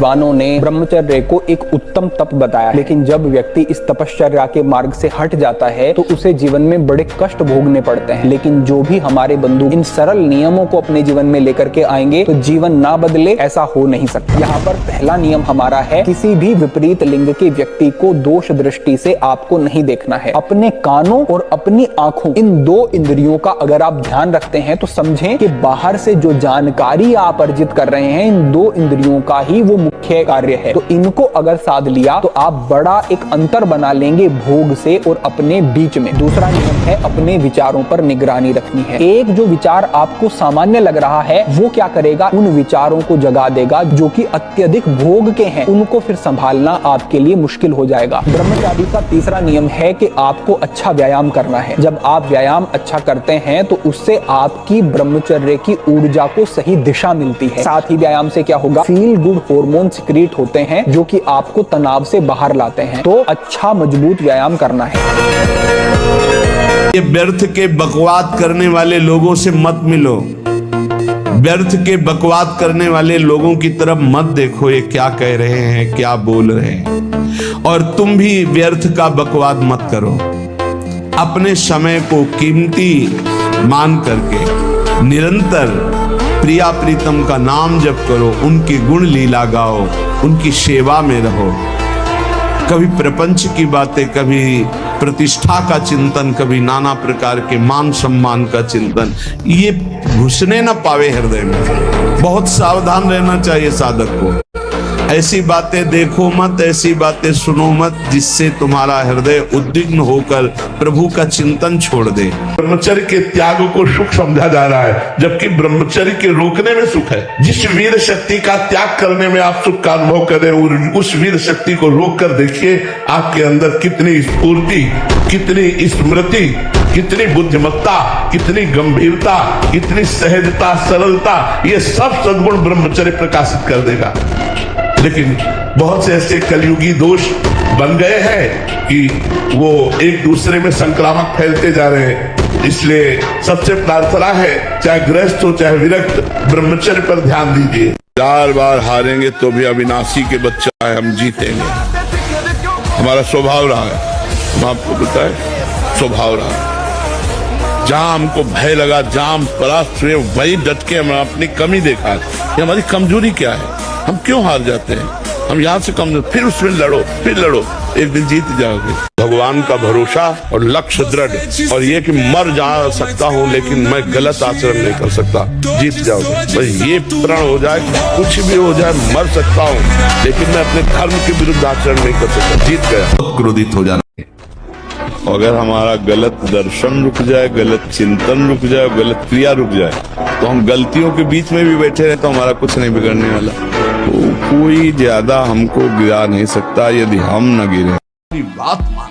विद्वानों ने ब्रह्मचर्य को एक उत्तम तप बताया, लेकिन जब व्यक्ति इस तपश्चर्या के मार्ग से हट जाता है तो उसे जीवन में बड़े कष्ट भोगने पड़ते हैं। लेकिन जो भी हमारे बंधु इन सरल नियमों को अपने जीवन में लेकर के आएंगे तो जीवन ना बदले, ऐसा हो नहीं सकता। यहाँ पर पहला नियम हमारा है, किसी भी विपरीत लिंग के व्यक्ति को दोष दृष्टि से आपको नहीं देखना है। अपने कानों और अपनी आंखों, इन दो इंद्रियों का अगर आप ध्यान रखते हैं तो समझें कि बाहर से जो जानकारी आप अर्जित कर रहे हैं, इन दो इंद्रियों का ही वो मुख्य कार्य है। तो इनको अगर साध लिया तो आप बड़ा एक अंतर बना लेंगे भोग से और अपने बीच में। दूसरा नियम है, अपने विचारों पर निगरानी रखनी है। एक जो विचार आपको सामान्य लग रहा है वो क्या करेगा, उन विचारों को जगा देगा जो कि अत्यधिक भोग के हैं, उनको फिर संभालना आपके लिए मुश्किल हो जाएगा। ब्रह्मचारी का तीसरा नियम है कि आपको अच्छा व्यायाम करना है। जब आप व्यायाम अच्छा करते हैं तो उससे आपकी ब्रह्मचर्य की ऊर्जा को सही दिशा मिलती है। साथ ही व्यायाम से क्या होगा, फील गुड हार्मोन सिक्रीट होते हैं जो कि आपको तनाव से बाहर लाते हैं। तो अच्छा मजबूत व्यायाम करना है। ये व्यर्थ के बकवाद करने वाले लोगों से मत मिलो, व्यर्थ के बकवाद करने वाले लोगों की तरफ मत देखो, ये क्या कह रहे हैं, क्या बोल रहे हैं। और तुम भी व्यर्थ का बकवाद मत करो। अपने समय को कीमती मान करके निरंतर प्रिया प्रीतम का नाम जप करो, उनकी गुण लीला गाओ, उनकी सेवा में रहो। कभी प्रपंच की बातें, कभी प्रतिष्ठा का चिंतन, कभी नाना प्रकार के मान सम्मान का चिंतन, ये घुसने न पावे हृदय में। बहुत सावधान रहना चाहिए साधक को। ऐसी बातें देखो मत, ऐसी बातें सुनो मत जिससे तुम्हारा हृदय उद्विग्न होकर प्रभु का चिंतन छोड़ दे। ब्रह्मचर्य के त्याग को सुख समझा जा रहा है, जबकि ब्रह्मचर्य के रोकने में सुख है। जिस वीर शक्ति का त्याग करने में आप सुख का अनुभव करें, उस वीर शक्ति को रोक कर देखिए आपके अंदर कितनी स्फूर्ति, कितनी स्मृति, कितनी बुद्धिमत्ता, कितनी गंभीरता, कितनी सहजता, सरलता, ये सब सद्गुण ब्रह्मचर्य प्रकाशित कर देगा। लेकिन बहुत से ऐसे कलयुगी दोष बन गए हैं कि वो एक दूसरे में संक्रामक फैलते जा रहे हैं। इसलिए सबसे प्रार्थना है, चाहे गृहस्थ हो चाहे विरक्त, ब्रह्मचर्य पर ध्यान दीजिए। 4 बार हारेंगे तो भी अविनाशी के बच्चा है, हम जीतेंगे। हमारा स्वभाव रहा है, हम आपको बताए स्वभाव रहा है। जहां हमको भय लगा, जहां हम परास्त हुए, वही डट के हम अपनी कमी देखा कि हमारी कमजोरी क्या है, हम क्यों हार जाते हैं। हम यहाँ से कमजोर, फिर उसमें लड़ो, फिर लड़ो, एक दिन जीत जाओगे। भगवान का भरोसा और लक्ष्य दृढ़, और ये कि मर जा सकता हूँ लेकिन मैं गलत आचरण नहीं कर सकता, जीत जाओगे। बस ये प्रण हो जाए, कुछ भी हो जाए, मर सकता हूँ लेकिन मैं अपने धर्म के विरुद्ध आचरण नहीं कर सकता, जीत गया। क्रोधित हो जाना। अगर हमारा गलत दर्शन रुक जाए, गलत चिंतन रुक जाए, गलत क्रिया रुक जाए, तो हम गलतियों के बीच में भी बैठे रहे तो हमारा कुछ नहीं बिगड़ने वाला। तो कोई ज्यादा हमको गिरा नहीं सकता यदि हम न गिरे। बात मान,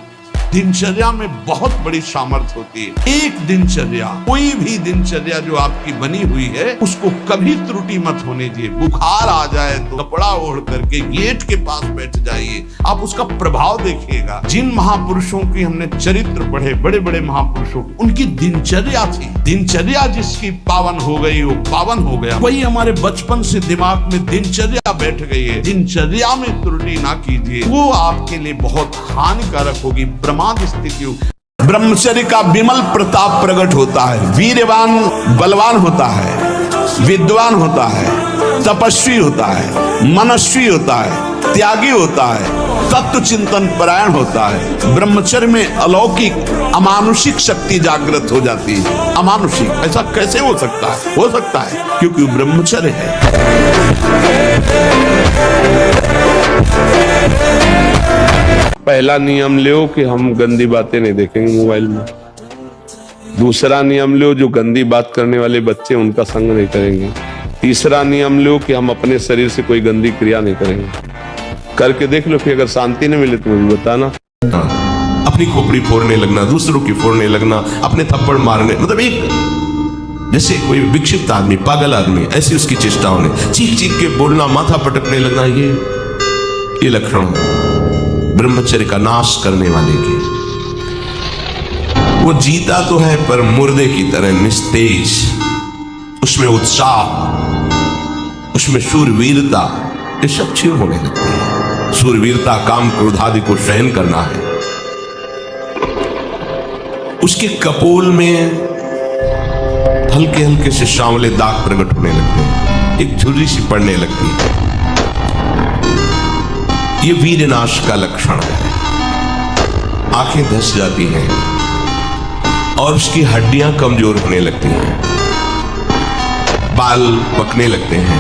दिनचर्या में बहुत बड़ी सामर्थ्य होती है। एक दिनचर्या, कोई भी दिनचर्या जो आपकी बनी हुई है, उसको कभी त्रुटि मत होने दिए। बुखार आ जाए तो कपड़ा ओढ़ करके गेट के पास बैठ जाइए, आप उसका प्रभाव देखिएगा। जिन महापुरुषों की हमने चरित्र पढ़े, बड़े बड़े महापुरुषों, उनकी दिनचर्या थी। दिनचर्या जिसकी पावन हो गई वो पावन हो गया। वही हमारे बचपन से दिमाग में दिनचर्या बैठ गई है। दिनचर्या में त्रुटि ना कीजिए, वो आपके लिए बहुत हानिकारक होगी, स्थिति। ब्रह्मचर्य का विमल प्रताप प्रकट होता है। वीरवान बलवान होता है, विद्वान होता है, तपस्वी होता है, मनस्वी होता है, त्यागी होता है, तत्व चिंतन परायण होता है। ब्रह्मचर्य में अलौकिक अमानुषिक शक्ति जागृत हो जाती है। अमानुषिक ऐसा कैसे हो सकता है? हो सकता है क्योंकि ब्रह्मचर्य है। पहला नियम लो कि हम गंदी बातें नहीं देखेंगे मोबाइल में। दूसरा नियम लो, जो गंदी बात करने वाले बच्चे उनका संग नहीं करेंगे। तीसरा नियम लो कि हम अपने शरीर से कोई गंदी क्रिया नहीं करेंगे। करके देख लो, फिर अगर शांति नहीं मिले तो मुझे बताना। अपनी खोपड़ी फोड़ने लगना, दूसरों की फोड़ने लगना, अपने थप्पड़ मारने, मतलब एक जैसे कोई विक्षिप्त आदमी, पागल आदमी, ऐसी उसकी चेष्टा होने, चीख चीख के बोलना, माथा पटकने लगना, ये लक्षण ब्रह्मचर्य का नाश करने वाले के। वो जीता तो है पर मुर्दे की तरह निस्तेज, उसमें उत्साह, उसमें शूरवीरता, ये सब क्षीण होने लगती है। सूरवीरता, काम, क्रोध आदि को सहन करना है। उसके कपोल में हल्के हल्के से सांवले दाग प्रकट होने लगते हैं, एक झुर्री सी पड़ने लगती है। ये वीरनाश का लक्षण है। आंखें धस जाती हैं और उसकी हड्डियां कमजोर होने लगती हैं, बाल पकने लगते हैं,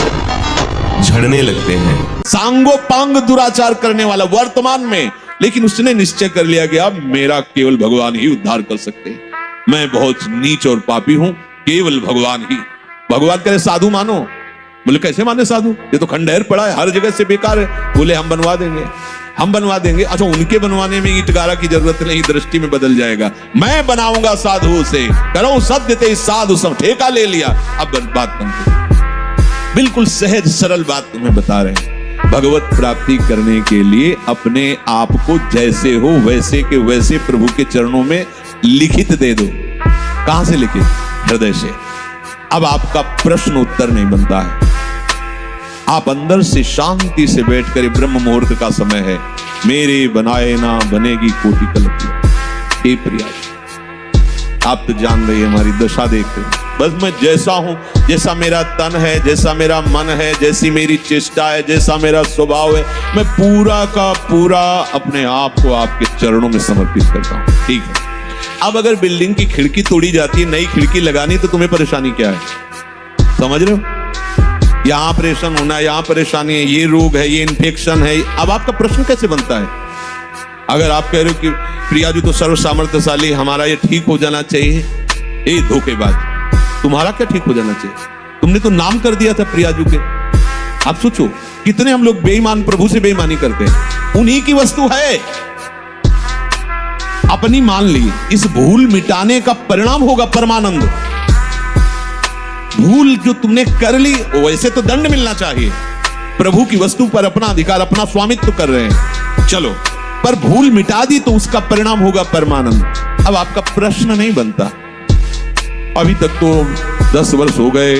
झड़ने लगते हैं। सांगोपांग दुराचार करने वाला वर्तमान में, लेकिन उसने निश्चय कर लिया कि अब मेरा केवल भगवान ही उद्धार कर सकते हैं। मैं बहुत नीच और पापी हूं, केवल भगवान ही। भगवान कह रहे साधु मानो। बोले कैसे माने साधु, ये तो खंडहर पड़ा है, हर जगह से बेकार है। बोले हम बनवा देंगे, हम बनवा देंगे। अच्छा, उनके बनवाने में ईंट गारा की जरूरत नहीं, दृष्टि में बदल जाएगा। मैं बनाऊंगा साधु से, करो सत्य ते साधु सब ठेका ले लिया। अब बात बनती, बिल्कुल सहज सरल बात तुम्हें बता रहे हैं। भगवत प्राप्ति करने के लिए अपने आप को जैसे हो वैसे के वैसे प्रभु के चरणों में लिखित दे दो। कहां से लिखित? हृदय से। अब आपका प्रश्न उत्तर नहीं बनता है। आप अंदर से शांति से बैठकर, ब्रह्म मुहूर्त का समय है, मेरे बनाए ना बनेगी कोटि कल्पना। हे प्रिया, आप तो जान रही है हमारी दशा देख रहे, बस मैं जैसा हूं, जैसा मेरा तन है, जैसा मेरा मन है, जैसी मेरी चेष्टा है, जैसा मेरा स्वभाव है, मैं पूरा का पूरा अपने आप को आपके चरणों में समर्पित करता हूं। ठीक है, अब अगर बिल्डिंग की खिड़की तोड़ी जाती है, नई खिड़की लगानी, तो तुम्हें परेशानी क्या है? समझ रहे हो? यहां ऑपरेशन होना है, यहां परेशानी है, ये रोग है, ये इन्फेक्शन है। अब आपका प्रश्न कैसे बनता है? अगर आप कह रहे हो कि प्रिया जी तो सर्व सामर्थ्यशाली, हमारा ये ठीक हो जाना चाहिए, ये धोखेबाज। तुम्हारा क्या ठीक हो जाना चाहिए? तुमने तो नाम कर दिया था प्रिया जी के। आप सोचो कितने हम लोग बेईमान, प्रभु से बेईमानी करते हैं। उन्हीं की वस्तु है, अपनी मान ली। इस भूल मिटाने का परिणाम होगा परमानंद। भूल जो तुमने कर ली, वैसे तो दंड मिलना चाहिए। प्रभु की वस्तु पर अपना अधिकार, अपना स्वामित्व कर रहे हैं, चलो, पर भूल मिटा दी तो उसका परिणाम होगा परमानंद। अब आपका प्रश्न नहीं बनता। अभी तक तो 10 वर्ष हो गए,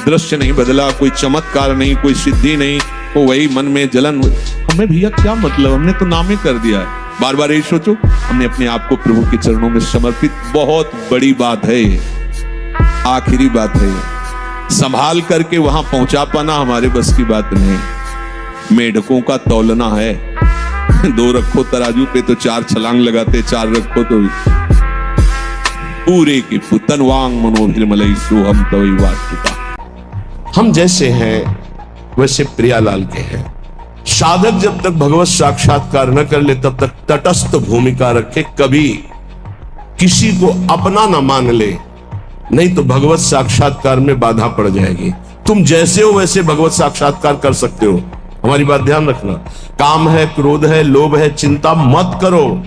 दृश्य नहीं बदला, कोई चमत्कार नहीं, कोई सिद्धि नहीं, वो वही मन में जलन। हमें भैया क्या मतलब, हमने तो नाम ही कर दिया है। बार बार यही सोचो, हमने अपने आप को प्रभु के चरणों में समर्पित। बहुत बड़ी बात है ये, आखिरी बात है ये। संभाल करके वहां पहुंचा पाना हमारे बस की बात नहीं। मेढकों का तौलना है, 2 रखो तराजू पे तो 4 छलांग लगाते, 4 रखो तो पूरे की पुतनवांग मनोभिर्मलई सोहम तवई वाच्युता। हम जैसे हैं वैसे प्रियालाल के हैं। साधक जब तक भगवत साक्षात्कार न कर ले तब तक तटस्थ भूमिका रखे, कभी किसी को अपना न मान ले, नहीं तो भगवत साक्षात्कार में बाधा पड़ जाएगी। तुम जैसे हो वैसे भगवत साक्षात्कार कर सकते हो। हमारी बात ध्यान रखना। काम है, क्रोध है, लोभ है, चिंता मत करो।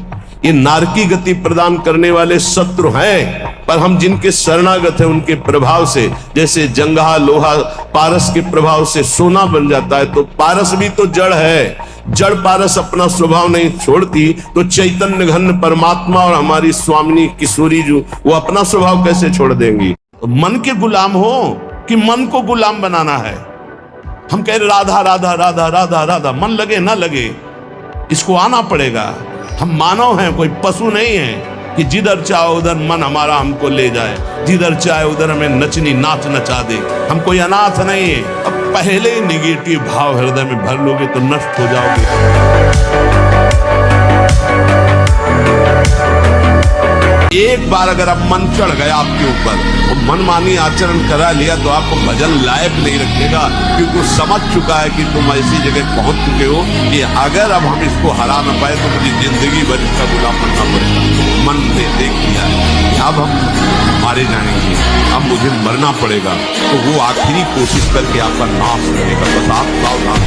ये नारकी गति प्रदान करने वाले शत्रु हैं, पर हम जिनके शरणागत हैं उनके प्रभाव से, जैसे जंगहा लोहा पारस के प्रभाव से सोना बन जाता है, तो पारस भी तो जड़ है। जड़ पारस अपना स्वभाव नहीं छोड़ती, तो चैतन्य घन परमात्मा और हमारी स्वामिनी किशोरी जो, वो अपना स्वभाव कैसे छोड़ देंगी? मन के गुलाम हो कि मन को गुलाम बनाना है? हम कह रहे राधा राधा राधा राधा राधा, मन लगे ना लगे, इसको आना पड़ेगा। हम मानव हैं, कोई पशु नहीं है कि जिधर चाहे उधर मन हमारा हमको ले जाए, जिधर चाहे उधर हमें नचनी नाच नचा दे। हम कोई अनाथ नहीं है। अब पहले निगेटिव भाव हृदय में भर लोगे तो नष्ट हो जाओगे। एक बार अगर अब मन चढ़ गया आपके ऊपर, तो मनमानी आचरण करा लिया, तो आपको भजन लायक नहीं रखेगा, क्योंकि वो समझ चुका है कि तुम ऐसी जगह पहुंच चुके हो कि अगर अब हम इसको हरा न पाए तो मुझे जिंदगी भर इसका गुलाम बनना पड़ेगा। मन ने देख लिया कि अब हम मारे जाएंगे, अब मुझे मरना पड़ेगा, तो वो आखिरी कोशिश करके आपका नाश करेगा। बस आप सावधान।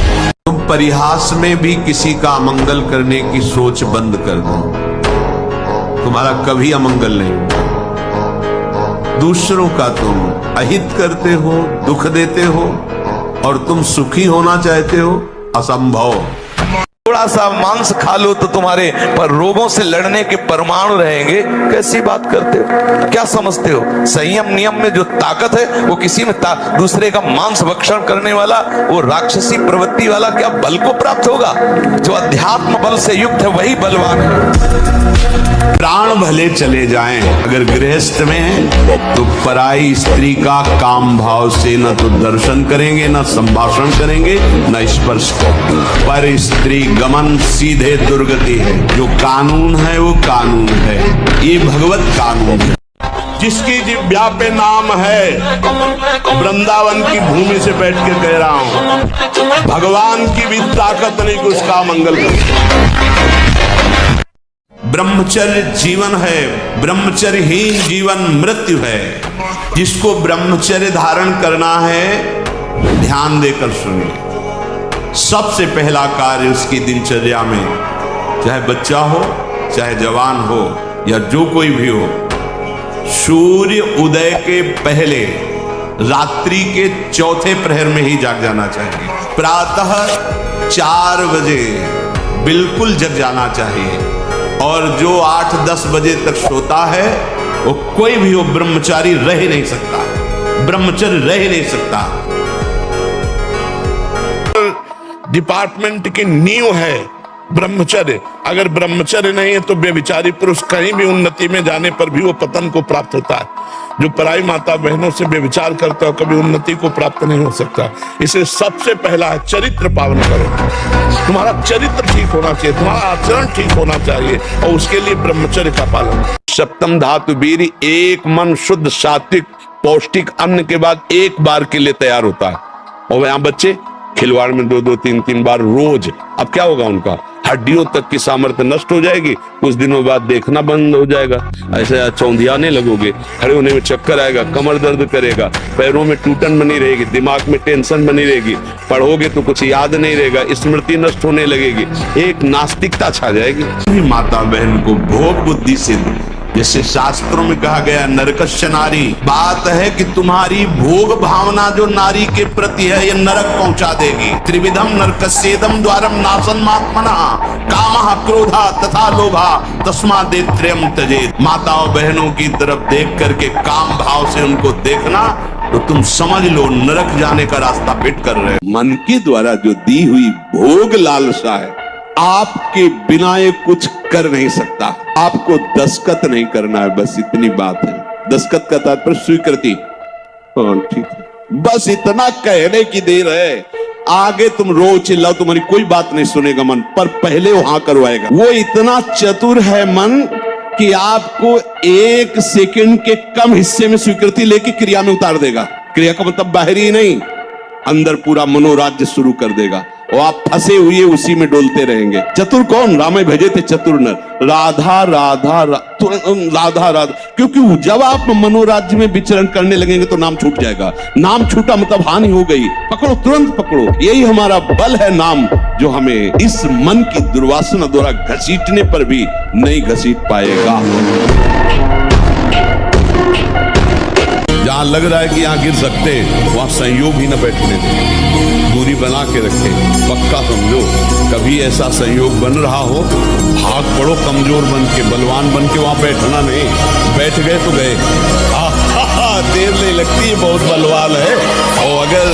तुम परिहास में भी किसी का अमंगल करने की सोच बंद कर दो, तुम्हारा कभी अमंगल नहीं होगा। दूसरों का तुम अहित करते हो, दुख देते हो, और तुम सुखी होना चाहते हो, असंभव। थोड़ा सा मांस खा लो तो तुम्हारे पर रोगों से लड़ने के परमाणु रहेंगे। कैसी बात करते हो, क्या समझते हो? संयम नियम में जो ताकत है वो किसी में दूसरे का मांस भक्षण करने वाला, वो राक्षसी प्रवृत्ति वाला क्या बल को प्राप्त होगा? जो अध्यात्म बल से युक्त है वही बलवान है। प्राण भले चले जाएं, अगर गृहस्थ में है तो पराई स्त्री का काम भाव से न तो दर्शन करेंगे, न संभाषण करेंगे, न स्पर्श करेंगे। पर स्त्री गमन सीधे दुर्गति है। जो कानून है वो कानून है, ये भगवत कानून है। जिसकी जिह्वा पे नाम है, वृंदावन की भूमि से बैठ के कह रहा हूं, भगवान की भी ताकत नहीं कि उसका मंगल करे। ब्रह्मचर्य जीवन है, ब्रह्मचर्यहीन जीवन मृत्यु है। जिसको ब्रह्मचर्य धारण करना है ध्यान देकर सुनिए। सबसे पहला कार्य उसकी दिनचर्या में, चाहे बच्चा हो, चाहे जवान हो, या जो कोई भी हो, सूर्य उदय के पहले रात्रि के चौथे प्रहर में ही जाग जाना चाहिए। प्रातः 4 बजे बिल्कुल जग जाना चाहिए। और जो 8-10 बजे तक सोता है वो कोई भी हो ब्रह्मचारी रह ही नहीं सकता, ब्रह्मचर्य रह ही नहीं सकता। डिपार्टमेंट की नींव है ब्रह्मचर्य। अगर ब्रह्मचर्य नहीं है तो बेविचारी पुरुष कहीं भी उन्नति में जाने पर भी वो पतन को प्राप्त होता है। जो पराई माता बहनों से बेविचार करता है कभी उन्नति को प्राप्त नहीं हो सकता। इसे सबसे पहला है चरित्र पावन करो। तुम्हारा चरित्र ठीक होना चाहिए, तुम्हारा आचरण ठीक होना चाहिए, और उसके लिए ब्रह्मचर्य का पालन। सप्तम धातु वीर्य, एक मन शुद्ध सात्विक पौष्टिक अन्न के बाद एक बार के लिए तैयार होता है। और यहाँ बच्चे खिलवाड़ में 2-2, 3-3 बार रोज। अब क्या होगा? उनका हड्डियों तक की सामर्थ्य नष्ट हो जाएगी, कुछ दिनों बाद देखना बंद हो जाएगा, ऐसे चौंधियाने लगोगे, खड़े होने में चक्कर आएगा, कमर दर्द करेगा, पैरों में टूटन बनी रहेगी, दिमाग में टेंशन बनी रहेगी, पढ़ोगे तो कुछ याद नहीं रहेगा, स्मृति नष्ट होने लगेगी, एक नास्तिकता छा जाएगी। माता बहन को भोग बुद्धि से, जैसे शास्त्रों में कहा गया नरकस्य नारी, बात है कि तुम्हारी भोग भावना जो नारी के प्रति है ये नरक पहुंचा देगी। त्रिविधम नरकस्येदम द्वारम नाशनम आत्मना कामः क्रोधा तथा लोभा तस्मादेत्रयम् त्यजेत्। माताओं बहनों की तरफ देख करके काम भाव से उनको देखना तो तुम समझ लो नरक जाने का रास्ता फिट कर रहे हो। मन के द्वारा जो दी हुई भोग लालसा है, आपके बिना ये कुछ कर नहीं सकता। आपको दस्तखत नहीं करना है, बस इतनी बात है। दस्तखत का तात्पर्य स्वीकृति। ठीक है, बस इतना कहने की देर है। आगे तुम रो चिल्लाओ, तुम्हारी कोई बात नहीं सुनेगा मन, पर पहले वहां करवाएगा। वो इतना चतुर है मन कि आपको 1 सेकंड के कम हिस्से में स्वीकृति लेके क्रिया में उतार देगा। क्रिया का मतलब बाहरी नहीं, अंदर पूरा मनोराज्य शुरू कर देगा और आप फंसे हुए उसी में डोलते रहेंगे। चतुर कौन? रामे भेजे थे चतुर नर, राधा राधा राधा राधा। क्योंकि जब आप मनोराज्य में विचरण करने लगेंगे तो नाम छूट जाएगा। नाम छूटा मतलब हानि हो गई। पकड़ो, तुरंत पकड़ो। यही हमारा बल है नाम, जो हमें इस मन की दुर्वासना द्वारा घसीटने पर भी नहीं घसीट पाएगा। जहां लग रहा है कि यहां गिर सकते हैं वहां संयोग ही न बैठने दें, दूरी बना के रखें। पक्का समझो, कभी ऐसा संयोग बन रहा हो, भाग पड़ो कमजोर बन के, बलवान बन के, वहां बैठना नहीं। बैठ गए तो गए, देर नहीं लगती, बहुत बलवान है। और अगर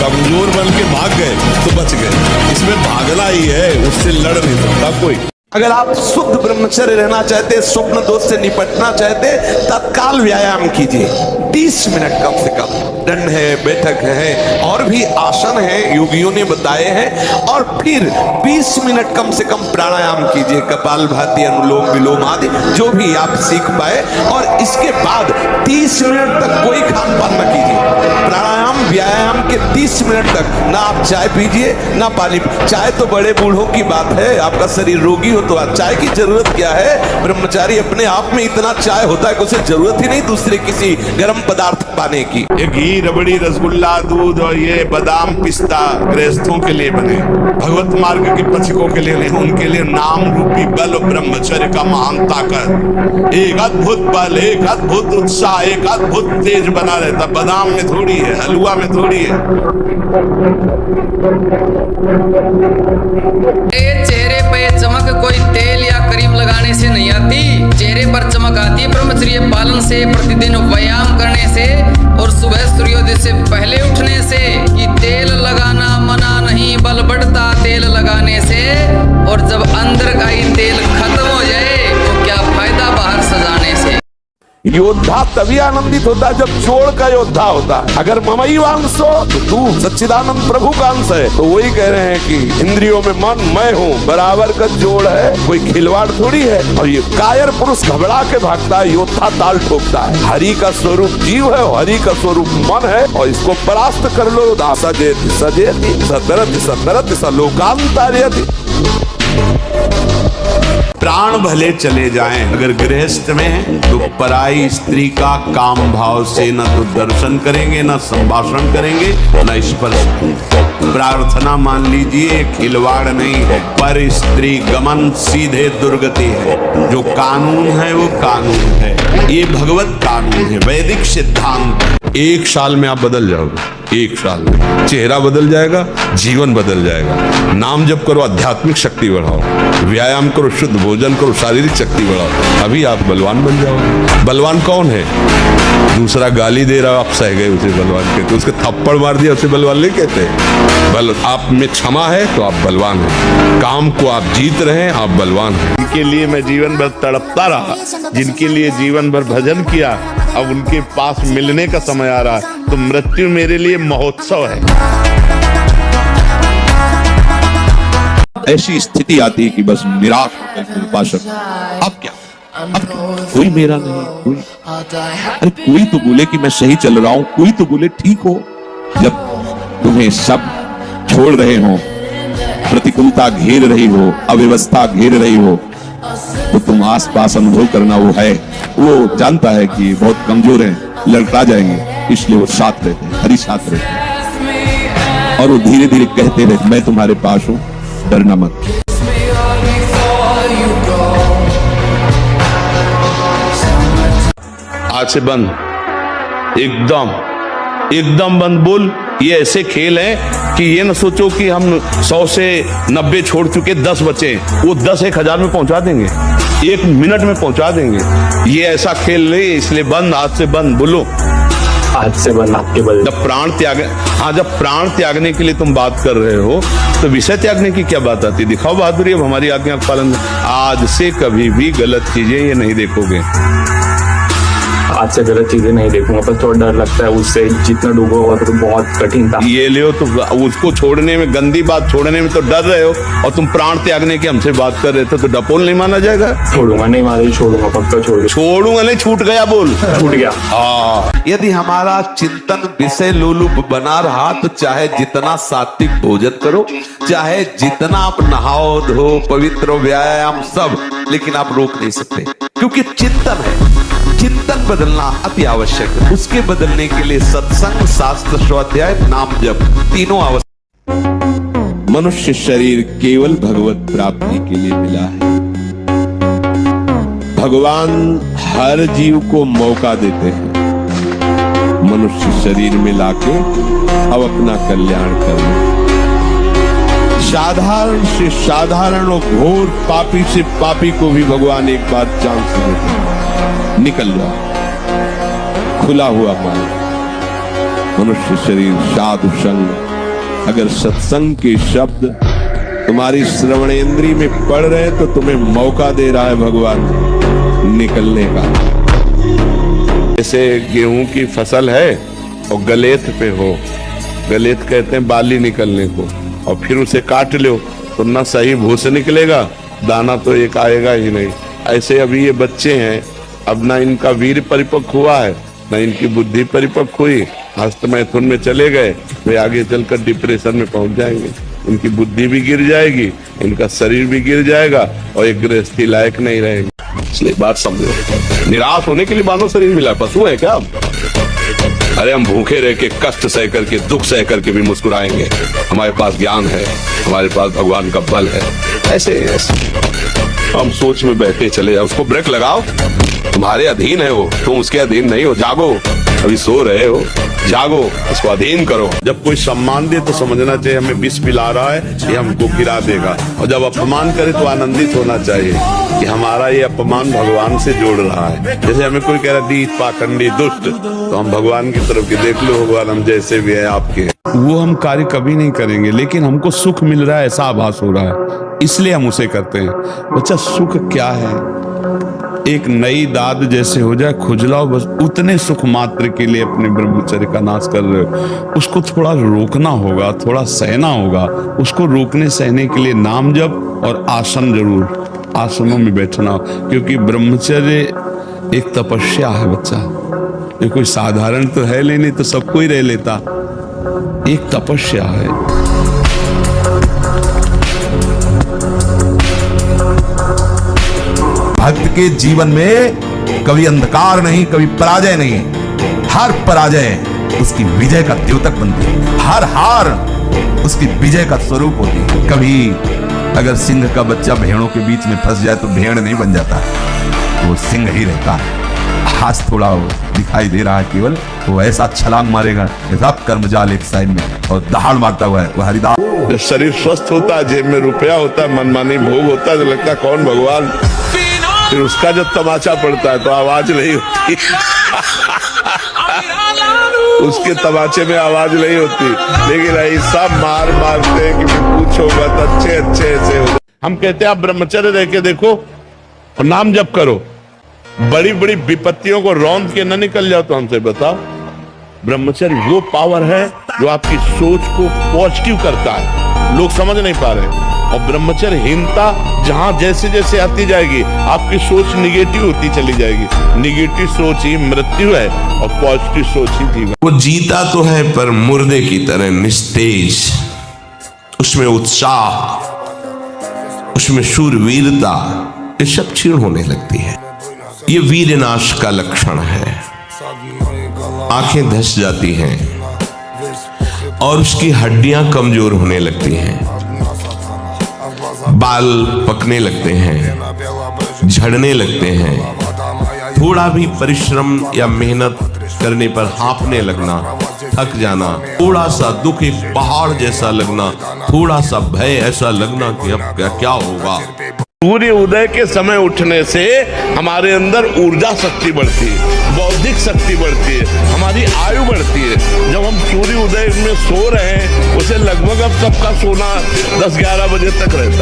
कमजोर बन के भाग गए तो बच गए। इसमें भागना ही है, उससे लड़ नहीं सकता कोई। अगर आप शुद्ध ब्रह्मचर्य रहना चाहते, स्वप्न दोष से निपटना चाहते, तत्काल व्यायाम कीजिए 20 मिनट कम से कम। दंड है, बैठक है, और भी आसन है योगियों ने बताए हैं। और फिर 20 मिनट कम से कम प्राणायाम कीजिए, कपालभाति, अनुलोम विलोम आदि जो भी आप सीख पाए। और इसके बाद 30 मिनट तक कोई खान पान न कीजिए। प्राणायाम व्यायाम के 30 मिनट तक ना आप चाय पीजिए ना पानी। चाय तो बड़े बूढ़ों की बात है, आपका शरीर रोगी हो तो चाय की जरूरत क्या है? ब्रह्मचारी अपने आप में इतना चाय होता है कि उसे जरूरत ही नहीं दूसरे किसी गर्म पदार्थ पाने की। ये घी, रबड़ी, रसगुल्ला, दूध और ये बादाम पिस्ता गृहस्थों के लिए बने, भगवत मार्ग के पथिकों के लिए नहीं। उनके लिए नाम रूपी बल ब्रह्मचर्य का महान ताकत, एक अद्भुत बल, एक अद्भुत उत्साह, एक अद्भुत तेज बना रहता। बादाम में थोड़ी है, हलवा में थोड़ी है। चेहरे पे चमक कोई तेल या क्रीम लगाने से नहीं आती। चेहरे पर चमक आती है ब्रह्मचर्य पालन से, प्रतिदिन व्यायाम करने से और सुबह सूर्योदय से पहले उठने से। कि तेल लगाना मना नहीं, बल बढ़ता तेल लगाने से। और जब अंदर का ही तेल खत्म हो जाए तो क्या फायदा बाहर सजाने से। योद्धा तभी आनंदित होता है जब छोड़ का योद्धा होता है। अगर ममई वांश हो तो तू सच्चिदानंद प्रभु का अंश है। तो वही कह रहे हैं कि इंद्रियों में मन मैं हूँ बराबर का जोड़ है, कोई खिलवाड़ थोड़ी है। और ये कायर पुरुष घबरा के भागता है, योद्धा ताल ठोकता है। हरि का स्वरूप जीव है, हरि का स्वरूप मन है, और इसको परास्त कर लो। सजेति सजेति सदरति सदरति सलोकांतर्यति। प्राण भले चले जाएं अगर गृहस्थ में है तो पराई स्त्री का काम भाव से न तो दर्शन करेंगे, न संभाषण करेंगे, न स्पर्श। प्रार्थना मान लीजिए खिलवाड़ नहीं है, पर स्त्री गमन सीधे दुर्गति है। जो कानून है वो कानून है, ये भगवत कानून है, वैदिक सिद्धांत। 1 साल में आप बदल जाओगे, 1 साल में चेहरा बदल जाएगा, जीवन बदल जाएगा। नाम जप करो, आध्यात्मिक शक्ति बढ़ाओ, व्यायाम करो, शुद्ध भोजन करो, शारीरिक शक्ति बढ़ाओ, अभी आप बलवान बन जाओगे। बलवान कौन है? दूसरा गाली दे रहा, आप सह गए उसे बलवान कहते, उसके थप्पड़ मार दिया उसे बलवान नहीं कहते। बल आप में क्षमा है तो आप बलवान हैं, काम को आप जीत रहे हैं, आप बलवान हैं। जिनके लिए मैं जीवन भर तड़पता रहा, जिनके लिए जीवन भर भजन किया, अब उनके पास मिलने का समय आ रहा है, तो मृत्यु मेरे लिए महोत्सव है। ऐसी स्थिति आती है कि बस निराश होकर उपासक अब क्या, अब कोई मेरा नहीं, कोई, अरे कोई तो बोले कि मैं सही चल रहा हूं, कोई तो बोले ठीक हो। जब तुम्हें सब छोड़ रहे हो, प्रतिकूलता घेर रही हो, अव्यवस्था घेर रही हो, तो तुम आसपास अनुभव करना वो है, वो जानता है कि बहुत कमजोर है, लड़खड़ा जाएंगे, इसलिए वो साथ रहते हैं, हरि साथ रहते हैं। और वो धीरे धीरे कहते रहते मैं तुम्हारे पास हूं, डरना मत। आज से बंद, एकदम एकदम बंद। बोल, ये ऐसे खेल हैं कि ये न सोचो कि हम 100 से 90 छोड़ चुके, 10 बचे, वो 10 1000 में पहुंचा देंगे, 1 मिनट में पहुंचा देंगे। ये ऐसा खेल नहीं, इसलिए बंद, आज से बंद। बोलो आज से बंद आपके बल। जब प्राण त्याग, हाँ, जब प्राण त्यागने के लिए तुम बात कर रहे हो तो विषय त्यागने की क्या बात आती? दिखाओ बहादुरी, अब हमारी आज्ञा का पालन। आज से कभी भी गलत चीजें ये नहीं देखोगे। आज से गलत चीजें नहीं देखूंगा, पर थोड़ा डर लगता है उससे, जितना डूबो होगा तो बहुत कठिन था। ये ले तो उसको छोड़ने में, गंदी बात छोड़ने में तो डर रहे हो, और तुम प्राण त्यागने की हमसे बात कर रहे थे, तो डपोल नहीं माना जाएगा। छोड़ूंगा नहीं, मारे छोड़ूंगा, पक्का छोड़ूंगा नहीं, छूट गया, बोल छूट गया। हाँ, यदि हमारा चिंतन विषय लोलुप बना रहा तो चाहे जितना सात्विक भोजन करो, चाहे जितना आप नहाओ धो पवित्र व्यायाम सब, लेकिन आप रोक नहीं सकते, क्योंकि चिंतन है। चिंतन बदलना अति आवश्यक है। उसके बदलने के लिए सत्संग, शास्त्र, स्वाध्याय, नाम जप तीनों आवश्यक। मनुष्य शरीर केवल भगवत प्राप्ति के लिए मिला है। भगवान हर जीव को मौका देते हैं मनुष्य शरीर में लाके अब अपना कल्याण करना। साधारण से साधारण और घोर पापी से पापी को भी भगवान एक बार चांस देते हैं, निकल जाओ, खुला हुआ मार्ग। मनुष्य शरीर साधु संग, अगर सत्संग के शब्द तुम्हारी श्रवणेंद्री में पड़ रहे तो तुम्हें मौका दे रहा है भगवान निकलने का। जैसे गेहूं की फसल है और गलेत पे हो, गलेत कहते हैं बाली निकलने को, और फिर उसे काट लो तो ना सही भूसे निकलेगा, दाना तो एक आएगा ही नहीं। ऐसे अभी ये बच्चे हैं, अब ना इनका वीर परिपक्व हुआ है, ना इनकी बुद्धि परिपक्व हुई, हस्त मैथुन में चले गए, वे आगे चलकर डिप्रेशन में पहुंच जाएंगे। इनकी बुद्धि भी गिर जाएगी, इनका शरीर भी गिर जाएगा, और एक गृहस्थी लायक नहीं रहेंगे। इसलिए बात समझो, निराश होने के लिए मानव शरीर मिला, पशु है क्या? अरे हम भूखे रह के, कष्ट सह करके, दुख सह करके भी मुस्कुराएंगे। हमारे पास ज्ञान है, हमारे पास भगवान का बल है। ऐसे हम सोच में बैठे चले जाओ, उसको ब्रेक लगाओ। तुम्हारे अधीन है वो, तुम उसके अधीन नहीं हो। जागो, अभी सो रहे हो, जागो, इसको अधीन करो। जब कोई सम्मान दे तो समझना चाहिए हमें विष पिला रहा है, ये हमको गिरा देगा। और जब अपमान करे तो आनंदित होना चाहिए कि हमारा ये अपमान भगवान से जोड़ रहा है। जैसे हमें कोई कह रहा है नीच, पाखंडी, दुष्ट, तो हम भगवान की तरफ के देख लो, भगवान हम जैसे भी है आपके। वो हम कार्य कभी नहीं करेंगे, लेकिन हमको सुख मिल रहा है ऐसा आभास हो रहा है, इसलिए हम उसे करते हैं। बच्चा सुख क्या है? एक नई दाद जैसे हो जाए, खुजलाओ, बस उतने सुख मात्र के लिए अपने ब्रह्मचर्य का नाश कर रहे हो। उसको थोड़ा रोकना होगा, थोड़ा सहना होगा। उसको रोकने सहने के लिए नाम जप और आसन जरूर, आसनों में बैठना, क्योंकि ब्रह्मचर्य एक तपस्या है बच्चा। ये कोई साधारण तो है नहीं तो सबको ही रह लेता, एक तपस्या है। भक्त के जीवन में कभी अंधकार नहीं, कभी पराजय नहीं। हर पराजय उसकी विजय का द्योतक बनती है, हर हार उसकी विजय का स्वरूप होती है। कभी अगर सिंह का बच्चा भेड़ों के बीच में फंस जाए तो भेड़ नहीं बन जाता, वो सिंह ही रहता है। आज थोड़ा दिखाई दे रहा है, केवल वो ऐसा छलांग मारेगा, सब कर्मजाल एक साइड में और दहाड़ मारता हुआ है वो हरिदास। जब शरीर स्वस्थ होता है, जेब में रुपया होता है, मनमानी भोग होता है, तो लगता है कौन भगवान। फिर उसका जब तमाचा पड़ता है तो आवाज नहीं होती उसके तमाचे में आवाज नहीं होती, लेकिन ऐसा मार मारते हैं कि पूछो मत, अच्छे अच्छे ऐसे हो। हम कहते हैं आप ब्रह्मचर्य रह के देखो और नाम जप करो, बड़ी बड़ी विपत्तियों को रौंद के न निकल जाओ। तो हमसे बताओ, ब्रह्मचर्य वो पावर है जो आपकी सोच को पॉजिटिव करता है, लोग समझ नहीं पा रहे। और ब्रह्मचर्यहीनता जहां जैसे जैसे आती जाएगी, आपकी सोच निगेटिव होती चली जाएगी। निगेटिव सोच ही मृत्यु है और पॉजिटिव सोच ही जीवन। वो जीता तो है पर मुर्दे की तरह निस्तेज, उसमें उत्साह, उसमें शूरवीरता, ये सब क्षीण होने लगती है। ये वीरनाश का लक्षण है। आंखें धस जाती हैं और उसकी हड्डियां कमजोर होने लगती हैं, बाल पकने लगते हैं, झड़ने लगते हैं। थोड़ा भी परिश्रम या मेहनत करने पर हाँफने लगना, थक जाना, थोड़ा सा दुख एक पहाड़ जैसा लगना, थोड़ा सा भय ऐसा लगना कि अब क्या होगा। सूर्य उदय के समय उठने से हमारे अंदर ऊर्जा शक्ति बढ़ती है, बौद्धिक शक्ति बढ़ती है, हमारी आयु बढ़ती है। जब हम सूर्य उदय में सो रहे हैं, उसे लगभग अब सबका सोना 10-11 बजे तक रहता है।